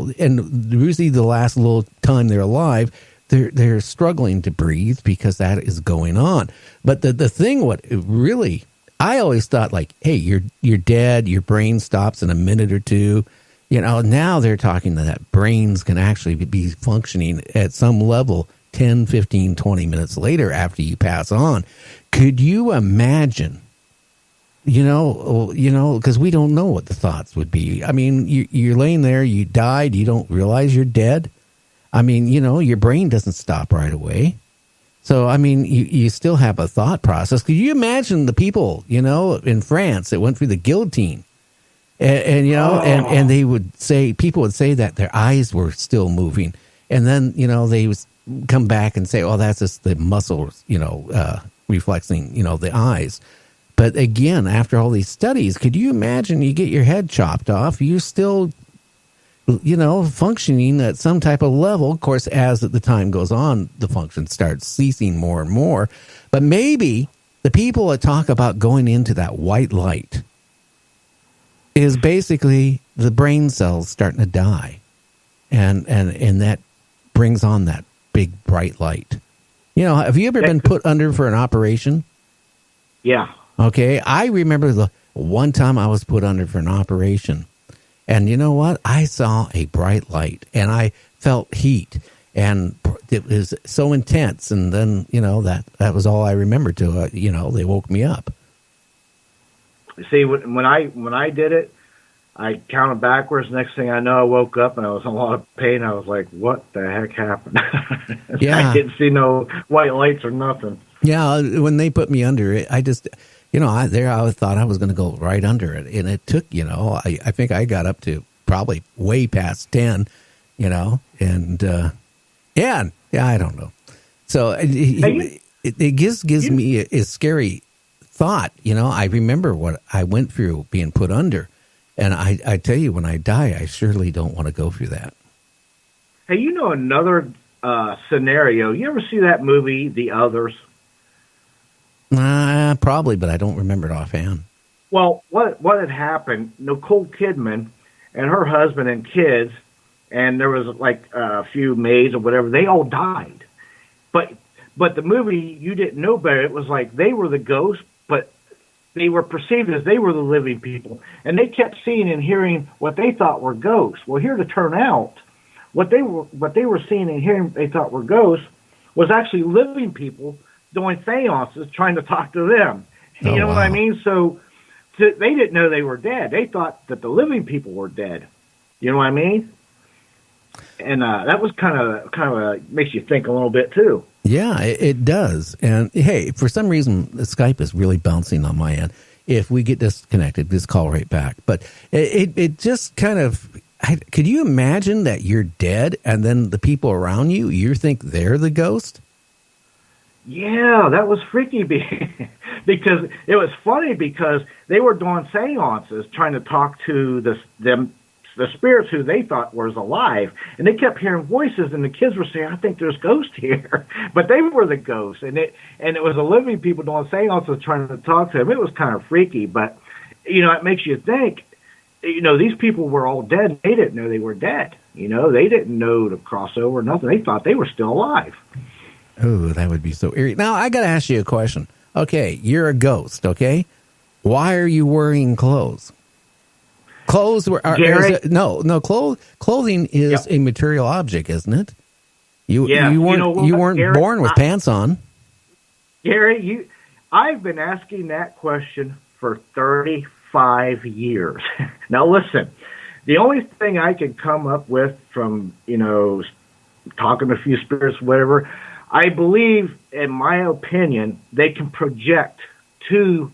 people, and usually the last little time they're alive, they're struggling to breathe because that is going on. But the thing, what really, I always thought like, hey, you're dead, your brain stops in a minute or two. Now they're talking that brains can actually be functioning at some level 10, 15, 20 minutes later after you pass on. Could you imagine? Because we don't know what the thoughts would be. I mean, you're laying there, you died, you don't realize you're dead. I mean, your brain doesn't stop right away. So, I mean, you still have a thought process. Could you imagine the people, in France that went through the guillotine? And they would say, people would say that their eyes were still moving. And then, they would come back and say, oh, that's just the muscles, reflexing, the eyes. But again, after all these studies, could you imagine you get your head chopped off? You're still, functioning at some type of level. Of course, as the time goes on, the function starts ceasing more and more. But maybe the people that talk about going into that white light is basically the brain cells starting to die. And that brings on that big bright light. Have you ever been put under for an operation? Yeah. Okay, I remember the one time I was put under for an operation, and you know what? I saw a bright light, and I felt heat, and it was so intense. And then, that was all I remember. They woke me up. See, when I did it, I counted backwards. Next thing I know, I woke up and I was in a lot of pain. I was like, "What the heck happened?" Yeah, I didn't see no white lights or nothing. Yeah, when they put me under it, I just. I thought I was going to go right under it. And it took, I think I got up to probably way past 10, and I don't know. So it gives me a scary thought. I remember what I went through being put under. And I tell you, when I die, I surely don't want to go through that. Hey, another scenario. You ever see that movie, The Others? Probably, but I don't remember it offhand. Well, what had happened, Nicole Kidman and her husband and kids, and there was like a few maids or whatever, they all died. But the movie, you didn't know better. It was like they were the ghosts, but they were perceived as they were the living people. And they kept seeing and hearing what they thought were ghosts. Well, here to turn out, what they were seeing and hearing they thought were ghosts was actually living people doing seances, trying to talk to them. Oh, you know wow. what I mean? So they didn't know they were dead. They thought that the living people were dead. You know what I mean? And that was kind of makes you think a little bit too. Yeah, it does. And hey, for some reason, the Skype is really bouncing on my end. If we get disconnected, just call right back. But it just kind of, could you imagine that you're dead and then the people around you, you think they're the ghost? Yeah, that was freaky because it was funny because they were doing seances trying to talk to the spirits who they thought was alive, and they kept hearing voices, and the kids were saying, "I think there's ghosts here," but they were the ghosts, and it was the living people doing seances trying to talk to them. It was kind of freaky, but it makes you think. These people were all dead. They didn't know they were dead. They didn't know to cross over, nothing. They thought they were still alive. Oh, that would be so eerie. Now, I got to ask you a question. Okay, you're a ghost, okay? Why are you wearing clothes? Clothing is a material object, isn't it? You weren't born with pants on. Gary, I've been asking that question for 35 years. Now, listen, the only thing I can come up with from, talking to a few spirits, whatever, I believe, in my opinion, they can project to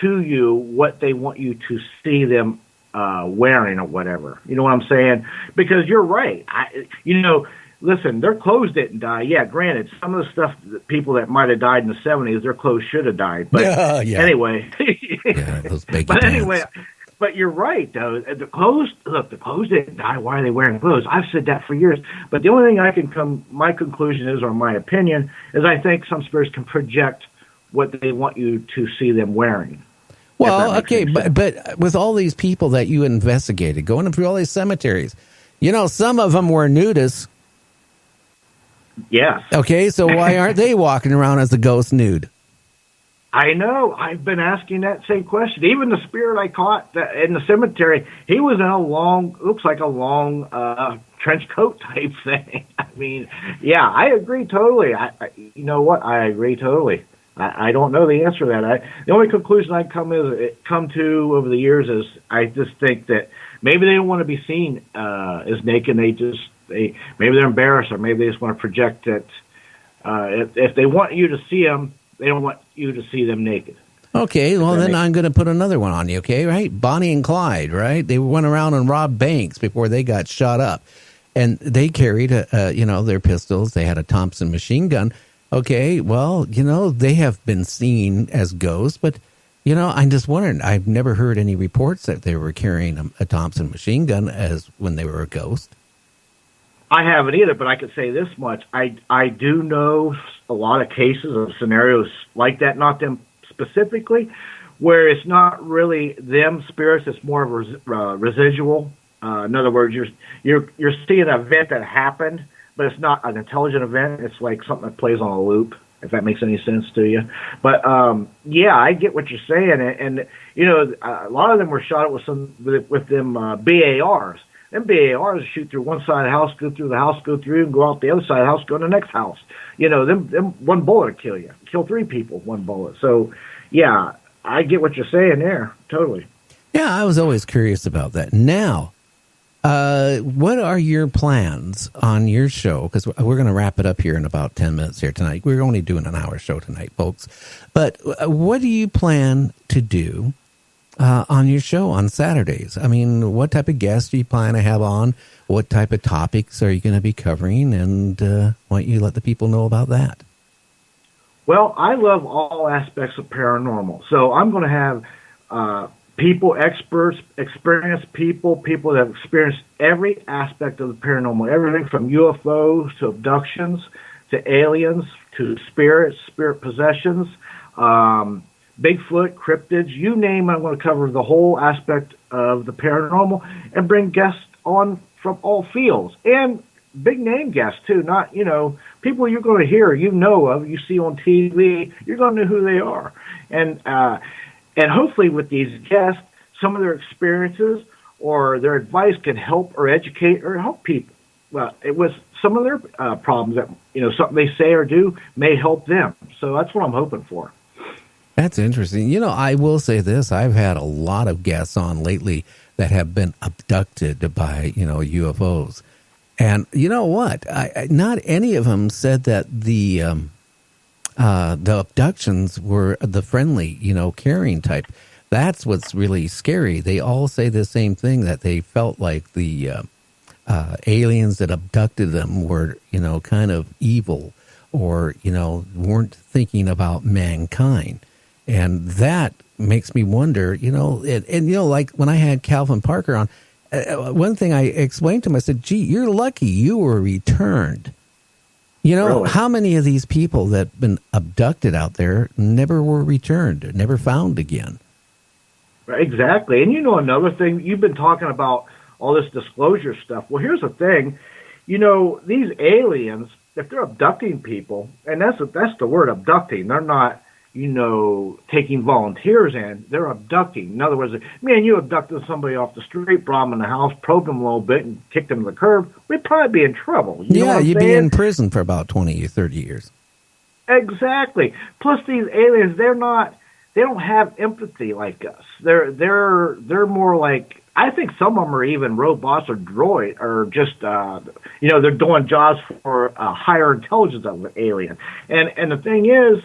you what they want you to see them wearing or whatever. You know what I'm saying? Because you're right. Listen, their clothes didn't die. Yeah, granted, some of the stuff, people that might have died in the 70s, their clothes should have died. But anyway. Those baggy but pants. anyway, but you're right, though. The clothes didn't die. Why are they wearing clothes? I've said that for years. But the only thing my conclusion is, or my opinion, is I think some spirits can project what they want you to see them wearing. Well, okay, but with all these people that you investigated, going through all these cemeteries, Some of them were nudists. Yes. Okay, so why aren't they walking around as a ghost nude? I know. I've been asking that same question. Even the spirit I caught in the cemetery, he was in looks like a long trench coat type thing. I mean, yeah, I agree totally. You know what? I agree totally. I don't know the answer to that. The only conclusion I come to over the years is I just think that maybe they don't want to be seen as naked. Maybe they're embarrassed, or maybe they just want to project that if they want you to see them, they don't want you to see them naked. Okay, well, then I'm going to put another one on you, okay, right? Bonnie and Clyde, right? They went around and robbed banks before they got shot up. And they carried, their pistols. They had a Thompson machine gun. Okay, well, they have been seen as ghosts. But, I'm just wondering. I've never heard any reports that they were carrying a Thompson machine gun as when they were a ghost. I haven't either, but I could say this much. I do know a lot of cases of scenarios like that, not them specifically, where it's not really them spirits, it's more of a residual. In other words, you're seeing an event that happened, but it's not an intelligent event. It's like something that plays on a loop, if that makes any sense to you. But, yeah, I get what you're saying. And a lot of them were shot with them BARs. Them BARs shoot through one side of the house, go through the house, go through, and go out the other side of the house, go to the next house. Them one bullet will kill you. Kill 3 people, one bullet. So, yeah, I get what you're saying there, totally. Yeah, I was always curious about that. Now, what are your plans on your show? Because we're going to wrap it up here in about 10 minutes here tonight. We're only doing an hour show tonight, folks. But what do you plan to do on your show on Saturdays? I mean, what type of guests do you plan to have on? What type of topics are you going to be covering? And why don't you let the people know about that? Well, I love all aspects of paranormal. So I'm going to have people, experts, experienced people that have experienced every aspect of the paranormal, everything from UFOs to abductions to aliens to spirits, spirit possessions, Bigfoot, cryptids, you name it. I'm going to cover the whole aspect of the paranormal and bring guests on from all fields and big name guests too, not, people you're going to hear, of, you see on TV, you're going to know who they are. And hopefully with these guests, some of their experiences or their advice can help or educate or help people. Well, it was some of their problems that, something they say or do may help them. So that's what I'm hoping for. That's interesting. I will say this. I've had a lot of guests on lately that have been abducted by, UFOs. And you know what? Not any of them said that the abductions were the friendly, caring type. That's what's really scary. They all say the same thing, that they felt like the aliens that abducted them were, kind of evil or, weren't thinking about mankind. And that makes me wonder, like when I had Calvin Parker on, one thing I explained to him, I said, gee, you're lucky you were returned. Really? How many of these people that have been abducted out there never were returned, never found again? Exactly. And another thing, you've been talking about all this disclosure stuff. Well, here's the thing. These aliens, if they're abducting people, and that's the word, abducting, they're not, taking volunteers in, they're abducting. In other words, you abducted somebody off the street, brought them in the house, probed them a little bit, and kicked them to the curb, we'd probably be in trouble. You'd be in prison for about 20 or 30 years. Exactly. Plus, these aliens, they don't have empathy like us. They're more like, I think some of them are even robots or droid, or just, they're doing jobs for a higher intelligence of an alien. And the thing is,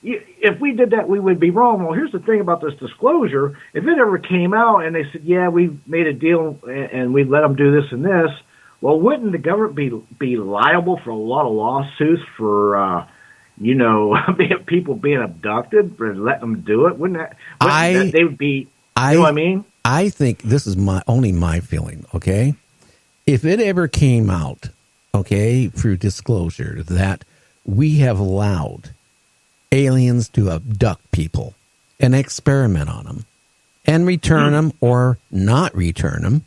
if we did that, we would be wrong. Well, here's the thing about this disclosure. If it ever came out and they said, yeah, we made a deal and we let them do this and this, well, wouldn't the government be liable for a lot of lawsuits for, people being abducted for letting them do it? Wouldn't that they would be, you know what I mean? I think this is only my feeling, okay? If it ever came out, okay, through disclosure that we have allowed aliens to abduct people and experiment on them and return them or not return them,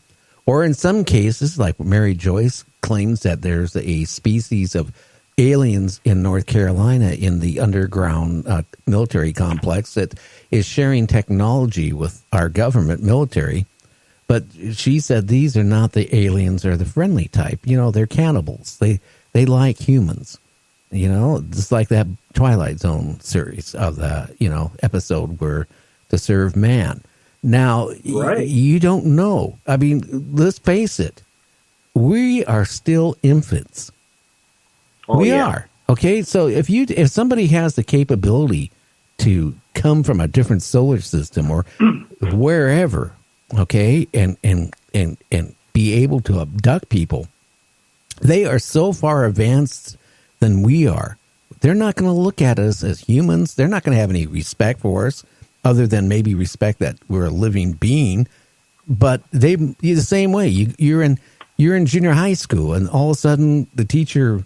Or in some cases, like Mary Joyce claims that there's a species of aliens in North Carolina in the underground military complex that is sharing technology with our government military. But she said these are not the aliens or the friendly type. They're cannibals. They like humans. Just like that Twilight Zone series of the, episode where to serve man. Now, right. You don't know. I mean, let's face it. We are still infants. We are. Okay, so if somebody has the capability to come from a different solar system or wherever, okay, and be able to abduct people, they are so far advanced than we are. They're not going to look at us as humans. They're not going to have any respect for us, other than maybe respect that we're a living being. But you're the same way. You're in junior high school, and all of a sudden the teacher,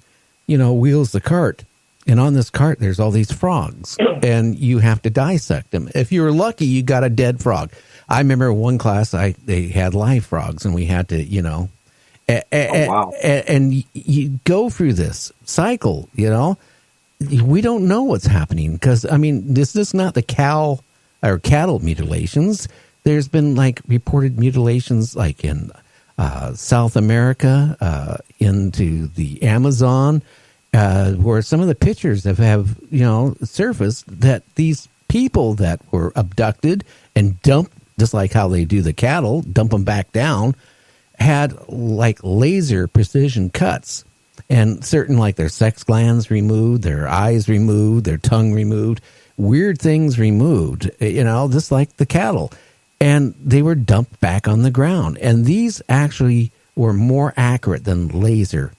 wheels the cart, and on this cart there's all these frogs, and you have to dissect them. If you were lucky, you got a dead frog. I remember one class they had live frogs, and we had to, wow. And you go through this cycle. We don't know what's happening because this is not the cattle mutilations. There's been reported mutilations in South America, into the Amazon, where some of the pictures have surfaced that these people that were abducted and dumped, just like how they do the cattle, dump them back down, had laser precision cuts, and certain their sex glands removed, their eyes removed, their tongue removed, weird things removed, just like the cattle. And they were dumped back on the ground. And these actually were more accurate than laser,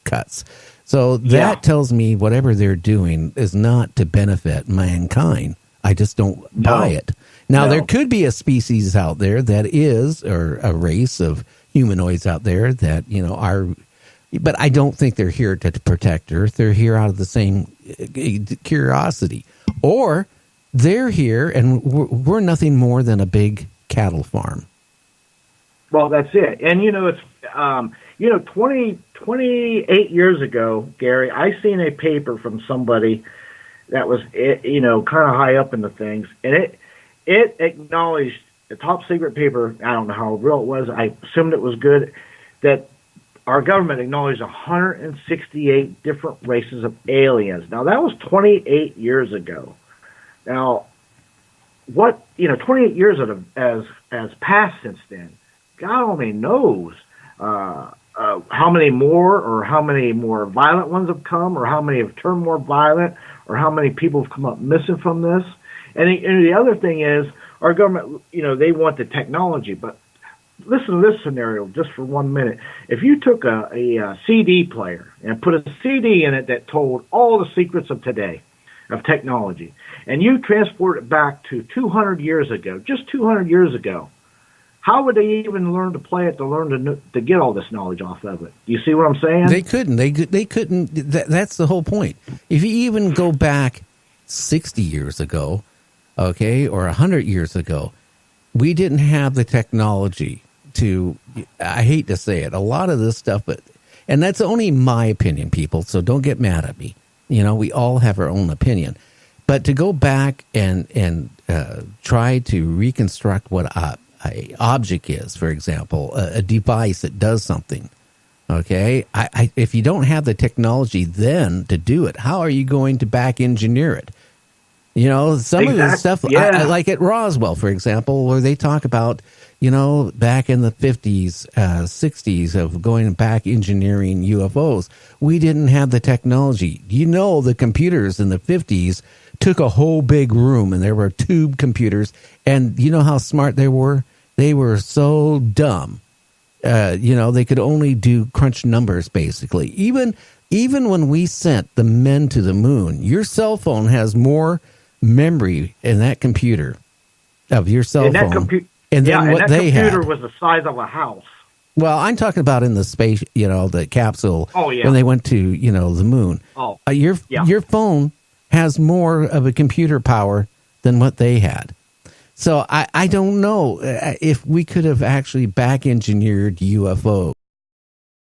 cuts. So that tells me whatever they're doing is not to benefit mankind. I just don't buy it. Now, there could be a species out there that is, or a race of humanoids out there that, are, but I don't think they're here to protect Earth. They're here out of the same curiosity. Or they're here and we're nothing more than a big cattle farm. Well, that's it. And, it's, 28 years ago, Gary, I seen a paper from somebody that was, kind of high up in the things, and it acknowledged a top secret paper. I don't know how real it was. I assumed it was good, that our government acknowledged 168 different races of aliens. Now, that was 28 years ago. Now, 28 years has passed since then. God only knows how many more, or how many more violent ones have come, or how many have turned more violent, or how many people have come up missing from this. And the other thing is, our government, they want the technology, but listen to this scenario just for 1 minute. If you took a CD player and put a CD in it that told all the secrets of today, of technology, and you transport it back to 200 years ago, just 200 years ago, how would they even learn to play it, to get all this knowledge off of it? You see what I'm saying? They couldn't. They couldn't. That's the whole point. If you even go back 60 years ago, okay, or 100 years ago, we didn't have the technology to, I hate to say it, a lot of this stuff, and that's only my opinion, people, so don't get mad at me. We all have our own opinion. But to go back and try to reconstruct what a object is, for example, a device that does something, okay, if you don't have the technology then to do it, how are you going to back engineer it? Some of this stuff, I like at Roswell, for example, where they talk about, back in the 50s, 60s of going back engineering UFOs. We didn't have the technology. The computers in the 50s took a whole big room, and there were tube computers. And you know how smart they were? They were so dumb. They could only do crunch numbers, basically. Even when we sent the men to the moon, your cell phone has more memory in that computer of your cell phone, and then what they had. That computer was the size of a house. Well, I'm talking about in the space, the capsule. Oh, yeah. When they went to, the moon. Oh, your phone has more of a computer power than what they had. So I don't know if we could have actually back engineered UFOs.